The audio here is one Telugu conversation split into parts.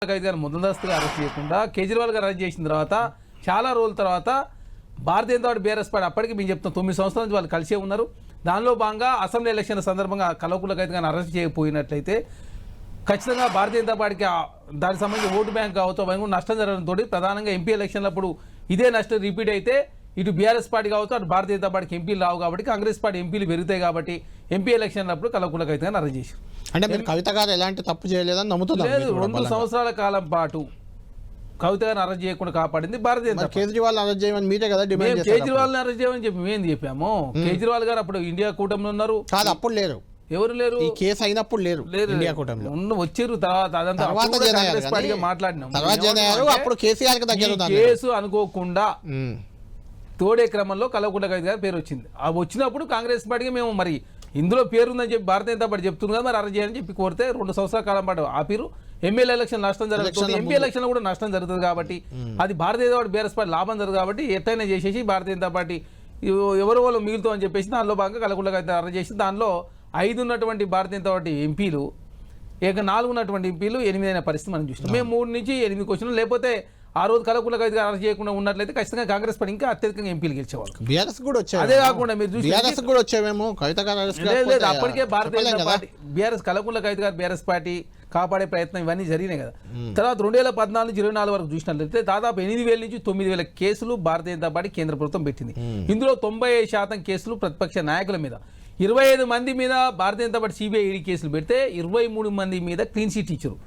ముందస్తుగా అరెస్ట్ చేయకుండా కేజ్రీవాల్ గారు అరెస్ట్ చేసిన తర్వాత చాలా రోజుల తర్వాత భారతీయ జనతా పార్టీ బీఆర్ఎస్ పార్టీ అప్పటికి మేము చెప్తాం 9 సంవత్సరాల నుంచి వాళ్ళు కలిసే ఉన్నారు. దానిలో భాగంగా అసెంబ్లీ ఎలక్షన్ల సందర్భంగా కల్వకుంట్ల కవితను అరెస్ట్ చేయకపోయినట్లయితే ఖచ్చితంగా భారతీయ జనతా పార్టీకి దానికి సంబంధించి ఓటు బ్యాంక్ కావచ్చు అవన్నీ కూడా నష్టం జరగడంతో ప్రధానంగా ఎంపీ ఎలక్షన్లప్పుడు ఇదే నష్టం రిపీట్ అయితే ఇటు బీఆర్ఎస్ పార్టీ కావచ్చు అటు భారతీయ జనతా పార్టీకి ఎంపీలు రావు కాబట్టి కాంగ్రెస్ పార్టీ ఎంపీలు పెరుగుతాయి కాబట్టి ఎంపీ ఎలక్షన్లప్పుడు కల్వకుంట్ల కవితను అరెస్ట్ చేశారు. అంటే మీరు కవిత గారు ఎలాంటి తప్పు చేయలేదని నమ్ముతున్నారు? 2 సంవత్సరాల కాలం పాటు కవిత గారిని అరెస్ట్ చేయకుండా కాపాడింది భారతీయ జనతా పార్టీ. కేజ్రీవాల్ అరెస్ట్ చేయమని మీరే కదా డిమాండ్ చేశారు. కేజ్రీవాల్ అరెస్ట్ చేయమని చెప్పి మేము చెప్పాము. కేజ్రీవాల్ గారు అప్పుడు ఇండియా కూటమిలో ఉన్నారు. కాదు, అప్పుడు లేరు. ఎవరు లేరు? ఈ కేసు అయినప్పుడు లేరు ఇండియా కూటమిలో. వచ్చారు తర్వాత అదంతా కాంగ్రెస్ పార్టీగా మాట్లాడినాం. అప్పుడు కేసీఆర్ కేసు అనుకోకుండా తోడే క్రమంలో కల్వకుంట్ల కవిత గారి పేరు వచ్చింది. ఆ వచ్చినప్పుడు కాంగ్రెస్ పార్టీకి మేము మరి ఇందులో పేరుందని చెప్పి భారతీయ జనతా పార్టీ చెప్తుంది కదా, మరి అరెస్ట్ చేయాలని చెప్పి కోరితే 2 సంవత్సరాల కాలం పాటు ఆపిరు. ఎమ్మెల్యే ఎలక్షన్ నష్టం జరుగుతుంది, ఎంపీ ఎలక్షన్ కూడా నష్టం జరుగుతుంది కాబట్టి అది భారతీయ జనతా పార్టీ బీఆర్ఎస్ పార్టీ లాభం జరుగుతుంది కాబట్టి ఎట్టయినా చేసేసి భారతీయ జనతా పార్టీ ఎవరు వాళ్ళు మిగులుతాం అని చెప్పేసి దానిలో భాగంగా కల్వకుంట్ల కవిత అరెస్ట్ చేసి దానిలో 5 ఉన్నటువంటి భారతీయ జనతా పార్టీ ఎంపీలు 4 ఉన్నటువంటి ఎంపీలు 8 అయిన పరిస్థితి మనం చూస్తాం. మేము 3 నుంచి 8 వచ్చినాం. లేకపోతే ఆ రోజు కల్వకుంట్ల కవిత గారు అరెస్ట్ చేయకుండా ఉన్నట్లయితే ఖచ్చితంగా కాంగ్రెస్ పార్టీ ఇంకా అత్యధికంగా ఎంపీలు గెలిచేవాళ్ళు. బీఆర్ఎస్ కూడా వచ్చాయి. అదే కాకుండా మీరు చూసి కూడా వచ్చామేమో కవిత గారు లేదు అప్పటికే భారతీయ జనతా పార్టీ బీఆర్ఎస్ కల్వకుంట్ల కవిత గారు బీఆర్ఎస్ పార్టీ కాపాడే ప్రయత్నం ఇవన్నీ జరిగినాయి కదా. తర్వాత 2014 నుంచి 24 వరకు చూసినట్లయితే దాదాపు 8,000 నుంచి 9,000 కేసులు భారతీయ జనతా పార్టీ కేంద్ర ప్రభుత్వం పెట్టింది. ఇందులో 90% కేసులు ప్రతిపక్ష నాయకుల మీద, 25 మంది మీద భారతీయ జనతా పార్టీ సిబిఐ ఈడీ కేసులు పెడితే 23 మంది మీద క్లీన్ చిట్ ఇచ్చారు.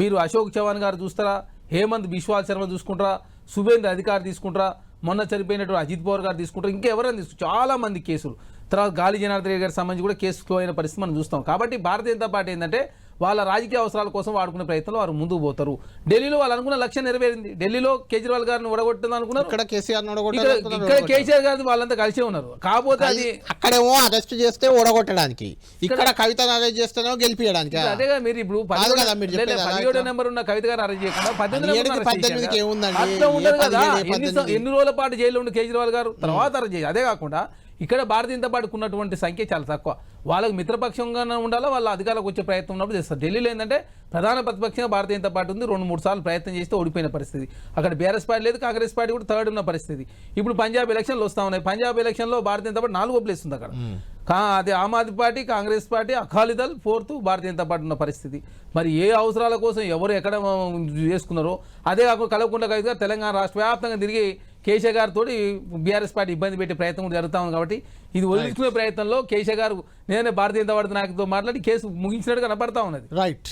మీరు అశోక్ చవాన్ గారు చూస్తారా, హేమంత్ బిశ్వాల్ శర్మ చూసుకుంటారా, శుభేంద్ర అధికారి తీసుకుంటారా, మొన్న చనిపోయినటువంటి అజిత్ పవార్ గారు తీసుకుంటారు, ఇంకెవరైనా తీసుకుంటారు. చాలా మంది కేసులు. తర్వాత గాలి జనార్దన్ రెడ్డి గారికి సంబంధించి కూడా కేసు ఫ్లో అయిన పరిస్థితి మనం చూస్తాం. కాబట్టి భారతీయ జనతా పార్టీ ఏంటంటే వాళ్ళ రాజకీయ అవసరాల కోసం వాడుకునే ప్రయత్నంలో వారు ముందుకు పోతారు. ఢిల్లీలో వాళ్ళు అనుకున్న లక్ష్యం నెరవేరింది. ఢిల్లీలో కేజ్రీవాల్ గారిని ఓడగొట్టింది అనుకున్నారు, ఇక్కడ కేసీఆర్ గారిని వాళ్ళంతా కలిసే ఉన్నారు. కాకపోతే అది అక్కడేమో అరెస్ట్ చేస్తే ఓడగొట్టడానికి, ఇక్కడ కవితను అరెస్ట్ చేస్తేనో గెలిపించడానికి. అదేగా మీరు ఇప్పుడు 17 నెంబర్ ఉన్న కవిత గారిని అరెస్ట్ చేయకుండా 18 ఏముందండి ఉండదు కదా. ఎన్ని రోజుల పాటు జైల్లో ఉండి కేజ్రీవాల్ గారు తర్వాత అరెస్ట్ చేయాలి. అదే కాకుండా ఇక్కడ భారతీయ జనతా పార్టీకి ఉన్నటువంటి సంఖ్య చాలా తక్కువ. వాళ్ళకి మిత్రపక్షంగా ఉండాలా, వాళ్ళ అధికారులకు వచ్చే ప్రయత్నం ఉన్నప్పుడు చేస్తారు. ఢిల్లీలో ఏంటంటే ప్రధాన ప్రతిపక్షంగా భారతీయ జనతా పార్టీ ఉంది. 2-3 సార్లు ప్రయత్నం చేస్తే ఓడిపోయిన పరిస్థితి. అక్కడ బీఆర్ఎస్ పార్టీ లేదు, కాంగ్రెస్ పార్టీ కూడా థర్డ్ ఉన్న పరిస్థితి. ఇప్పుడు పంజాబ్ ఎలక్షన్లు వస్తా ఉన్నాయి. పంజాబ్ ఎలక్షన్లో భారతీయ జనతా పార్టీ 4వ ప్లేస్ ఉంది అక్కడ. అది Aam Aadmi party, Congress party, Akali Dal 4th, Bharatiya Janata party ఉన్న పరిస్థితి. మరి ఏ అవసరాల కోసం ఎవరు ఎక్కడ చేసుకున్నారో అదే కాకుండా కల్వకుంట్ల కవిత గారు తెలంగాణ రాష్ట్ర వ్యాప్తంగా తిరిగి కేసీఆర్ గారితో బీఆర్ఎస్ పార్టీ ఇబ్బంది పెట్టే ప్రయత్నం జరుగుతా ఉంది. కాబట్టి ఇది వదిలించుకునే ప్రయత్నంలో కేసీఆర్ గారు నేనే భారతీయ జనతా పార్టీ నాయకులతో మాట్లాడి కేసు ముగించినట్టు కనపడతా ఉన్నది. రైట్.